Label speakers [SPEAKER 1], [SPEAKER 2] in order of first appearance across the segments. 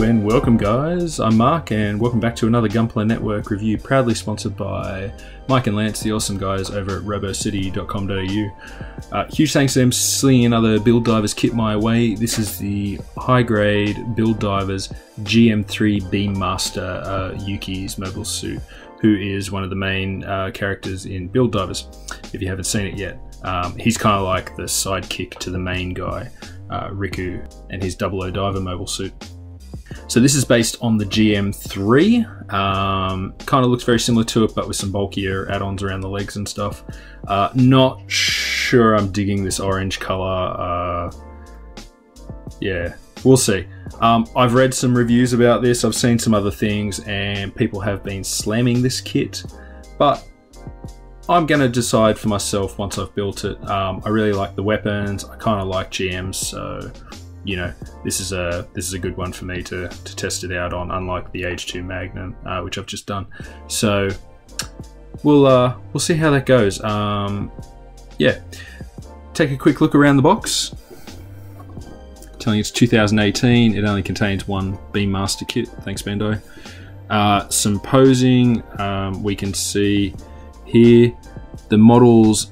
[SPEAKER 1] and welcome guys, I'm Mark and welcome back to another Gunpla Network review, proudly sponsored by Mike and Lance, the awesome guys over at robocity.com.au. Huge thanks to them slinging another Build Divers kit my way. This is the high grade Build Divers GM3 Beam Master Yuki's mobile suit, who is one of the main characters in Build Divers, if you haven't seen it yet. He's kind of like the sidekick to the main guy, Riku, and his 00 Diver mobile suit. So this is based on the GM3, kind of looks very similar to it but with some bulkier add-ons around the legs and stuff. Not sure I'm digging this orange colour, yeah, we'll see. I've read some reviews about this, I've seen some other things and people have been slamming this kit, but I'm going to decide for myself once I've built it. I really like the weapons, I kind of like GMs, so you know, this is a good one for me to test it out on, unlike the H2 Magnum, which I've just done. So we'll see how that goes. Yeah, take a quick look around the box. Telling you it's 2018. It only contains one Beam Master kit. Thanks, Bandai. Some posing. We can see here the models.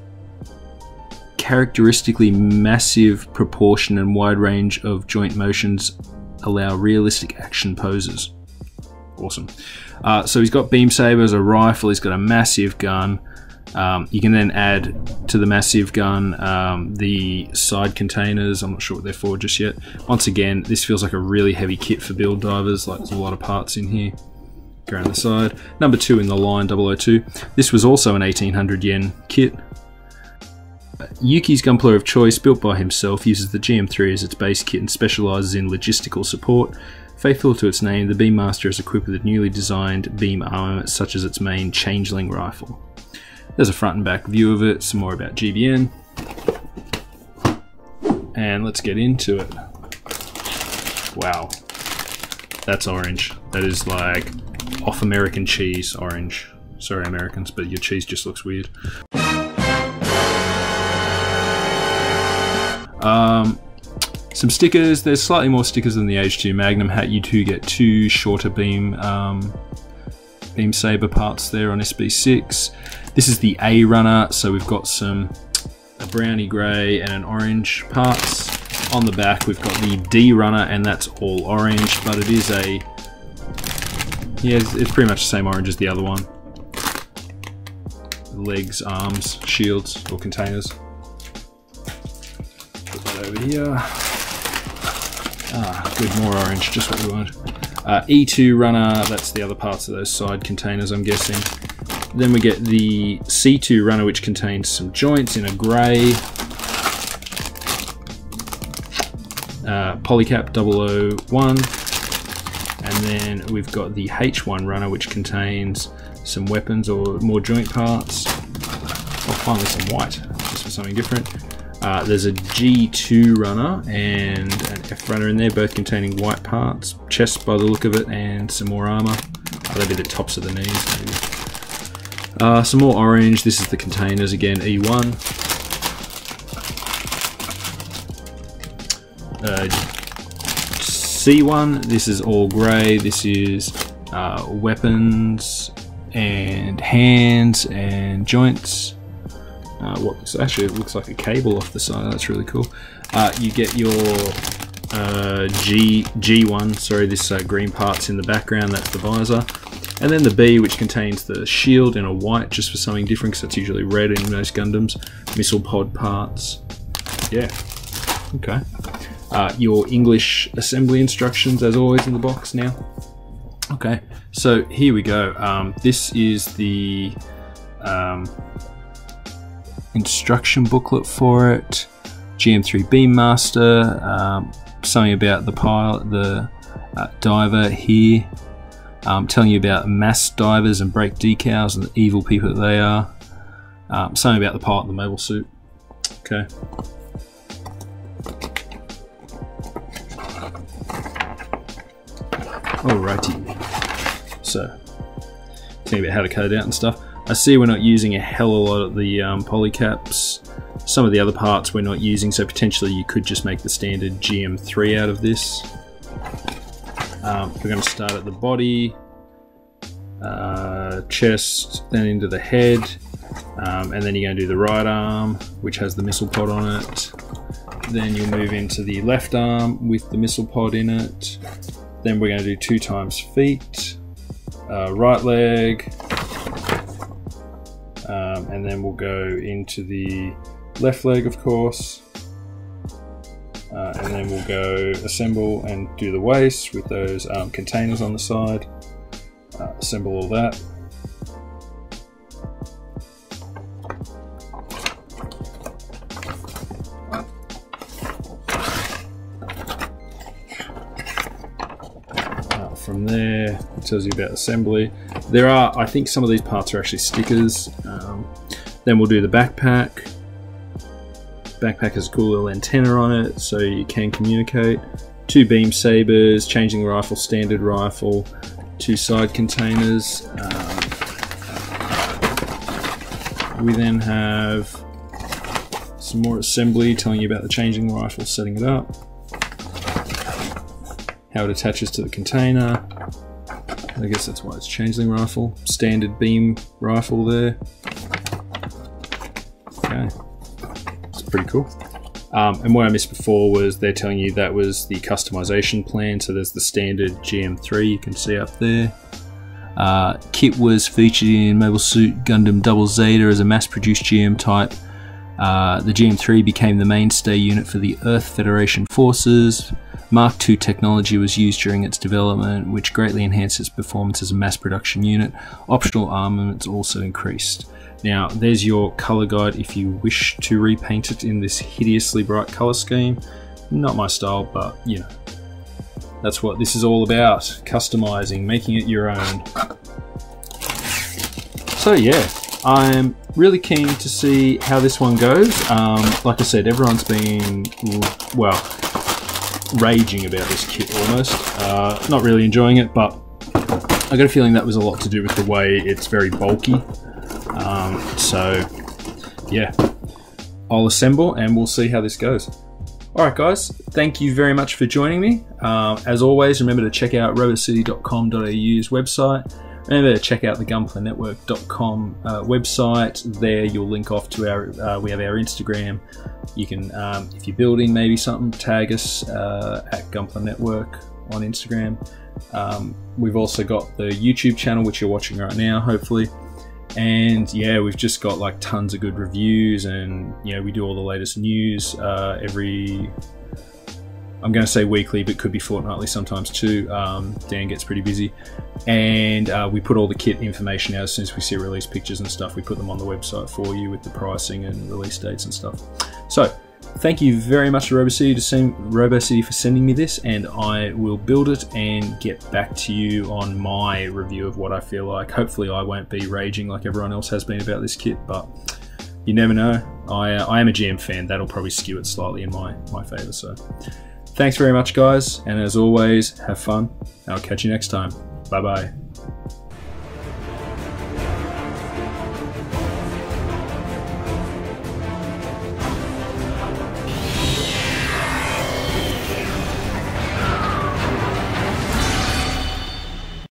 [SPEAKER 1] Characteristically massive proportion and wide range of joint motions allow realistic action poses. Awesome. So he's got beam sabers, a rifle, he's got a massive gun. You can then add to the massive gun the side containers. I'm not sure what they're for just yet. Once again, this feels like a really heavy kit for Build Divers, like there's a lot of parts in here. Go around the side. Number 2 in the line, 002. This was also an 1800 yen kit. Yuki's Gunpla of choice, built by himself, uses the GM3 as its base kit and specialises in logistical support. Faithful to its name, the Beam Master is equipped with a newly designed beam armament such as its main Changeling rifle. There's a front and back view of it, some more about GBN. And let's get into it. Wow, that's orange. That is like off American cheese orange. Sorry Americans, but your cheese just looks weird. Some stickers. There's slightly more stickers than the H2 Magnum hat. You do get 2 shorter beam saber parts there on SB6. This is the A runner, so we've got a browny grey and an orange parts. On the back we've got the D runner, and that's all orange, but it is it's pretty much the same orange as the other one. Legs, arms, shields, or containers. Put that over here. Good, more orange, just what we want. E2 runner, that's the other parts of those side containers, I'm guessing. Then we get the C2 runner, which contains some joints in a grey. Polycap 001. And then we've got the H1 runner, which contains some weapons or more joint parts. Oh, finally some white, just for something different. There's a G2 runner and an F runner in there, both containing white parts, chest by the look of it, and some more armour. That'd be the tops of the knees, maybe. Some more orange. This is the containers again, E1. C1, this is all grey. This is weapons and hands and joints. Actually, it looks like a cable off the side. That's really cool. You get your G1, sorry, this green part's in the background, that's the visor. And then the B, which contains the shield in a white, just for something different, because that's usually red in most Gundams. Missile pod parts. Yeah, okay. Your English assembly instructions, as always, in the box now. Okay, so here we go. This is the instruction booklet for it. GM3 Beam Master, something about the pilot, the diver here, telling you about mass divers and brake decals and the evil people that they are. Something about the pilot and the mobile suit. Okay. Alrighty. So, telling you about how to cut it out and stuff. I see we're not using a hell of a lot of the polycaps. Some of the other parts we're not using, so potentially you could just make the standard GM3 out of this. We're going to start at the body, chest, then into the head, and then you're going to do the right arm, which has the missile pod on it. Then you'll move into the left arm with the missile pod in it. Then we're going to do 2 times feet, right leg, and then we'll go into the left leg, of course, and then we'll go assemble and do the waist with those containers on the side. Assemble all that. From there, it tells you about assembly. There are, I think some of these parts are actually stickers. Then we'll do the backpack. Backpack has a cool little antenna on it, so you can communicate. 2 beam sabers, changing rifle, standard rifle, 2 side containers. We then have some more assembly telling you about the changing rifle, setting it up, how it attaches to the container. I guess that's why it's changeling rifle. Standard beam rifle there. Okay, it's pretty cool. And what I missed before was they're telling you that was the customization plan. So there's the standard GM3 you can see up there. Kit was featured in Mobile Suit Gundam Double Zeta as a mass-produced GM type. The GM3 became the mainstay unit for the Earth Federation forces. Mark II technology was used during its development, which greatly enhanced its performance as a mass production unit. Optional armaments also increased. Now, there's your color guide if you wish to repaint it in this hideously bright color scheme. Not my style, but you know, that's what this is all about. Customizing, making it your own. So yeah, I'm really keen to see how this one goes. Like I said, everyone's been, well, raging about this kit almost. Not really enjoying it, but I got a feeling that was a lot to do with the way it's very bulky. So yeah, I'll assemble and we'll see how this goes. Alright guys, thank you very much for joining me. As always, remember to check out robocity.com.au's website. Remember to check out the gunplanetwork.com website. There you'll link off to our, we have our Instagram. You can, if you're building maybe something, tag us at Gunpla Network on Instagram. We've also got the YouTube channel, which you're watching right now, hopefully. And yeah, we've just got like tons of good reviews, and you know, we do all the latest news every, I'm going to say weekly, but could be fortnightly sometimes too. Dan gets pretty busy, and we put all the kit information out as soon as we see release pictures and stuff. We put them on the website for you with the pricing and release dates and stuff. So thank you very much to RoboCity for sending me this, and I will build it and get back to you on my review of what I feel like. Hopefully I won't be raging like everyone else has been about this kit, but you never know. I am a GM fan. That'll probably skew it slightly in my favour. So thanks very much guys, and as always, have fun. I'll catch you next time. Bye bye.